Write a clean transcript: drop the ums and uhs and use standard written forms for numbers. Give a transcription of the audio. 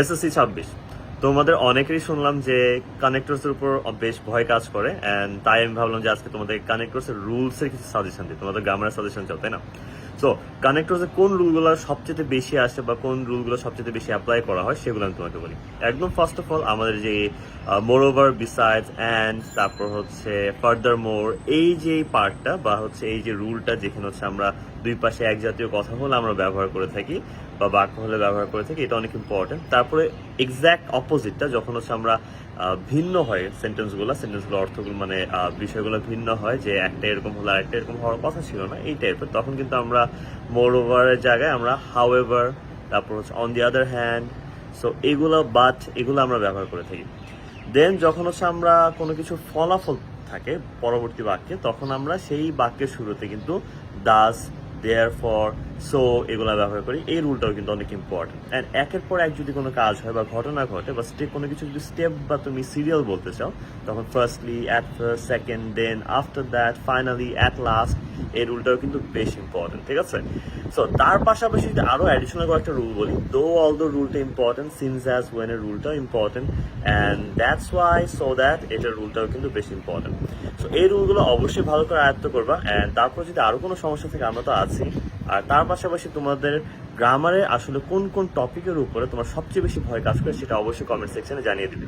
SSC 26 তোমাদের অনেকেরই শুনলাম যে কানেক্টরস এর উপর বেশ ভয় কাজ করে, এন্ড তাই আমি ভাবলাম যে আজকে তোমাদের কানেক্টরস এর রুলস এর কিছু সাজেশন দিই। তোমাদের গ্রামারের সাজেশন চাও, তাই না? সো কানেক্টরস এর কোন রুলগুলো সবচেয়ে বেশি আসে বা কোন রুলগুলো সবচেয়ে বেশি অ্যাপ্লাই করা হয় সেগুলো আমি তোমাকে বলি। একদম ফার্স্ট অফ অল আমাদের যে মোর ওভার, বিসাইডস, এন্ড, তারপর হচ্ছে ফার্দার মোর, এই যে পার্টটা বা হচ্ছে এই যে রুলটা যেখানে হচ্ছে আমরা দুই পাশে এক জাতীয় কথা হলে আমরা ব্যবহার করে থাকি বা বাক্য হলে ব্যবহার করে থাকি, এটা অনেক ইম্পর্টেন্ট। তারপরে এক্স্যাক্ট অপোজিটটা যখন হচ্ছে আমরা ভিন্ন হয় সেন্টেন্সগুলো অর্থগুলো মানে বিষয়গুলো ভিন্ন হয়, যে একটা এরকম হলো আর একটা এরকম হওয়ার কথা ছিল না, এই টাইপের, তখন কিন্তু আমরা মোর ওভারের জায়গায় আমরা হাউ এভার, তারপর হচ্ছে on the other hand, so এগুলো এগুলো আমরা ব্যবহার করে থাকি। দেন যখন হচ্ছে আমরা কোনো কিছুর ফলাফল থাকে পরবর্তী বাক্যে, তখন আমরা সেই বাক্যের শুরুতে কিন্তু দাস, দেয়ারফর, সো এগুলা ব্যবহার করি। এই রুলটাও কিন্তু অনেক ইম্পর্টেন্ট। অ্যান্ড একের পর এক যদি কোনো কাজ হয় বা ঘটনা ঘটে বা কোনো কিছু যদি স্টেপ বা তুমি সিরিয়াল বলতে চাও, তখন firstly, at first, second, then, after that, finally, at last, এই রুলটাও কিন্তু বেশ ইম্পর্টেন্ট, ঠিক আছে? সো তার পাশাপাশি যদি আরো অ্যাডিশনাল কয়েকটা রুল বলি, দো অল দ্য রুলটা ইম্পর্টেন্ট, সিন্স অ্যাজ ওয়েন এর রুলটাও important, and that's why, so that, এটার রুলটাও কিন্তু বেশ ইম্পর্টেন্ট। সো এই রুলগুলো অবশ্যই ভালো করে আয়ত্ত করবা। অ্যান্ড তারপর যদি আরো কোনো সমস্যা থাকে, আমরা তো আছি। আর তার পাশাপাশি তোমাদের গ্রামারে আসলে কোন কোন টপিকের উপরে তোমার সবচেয়ে বেশি ভয় কাজ করে সেটা অবশ্যই কমেন্ট সেকশনে জানিয়ে দিবে।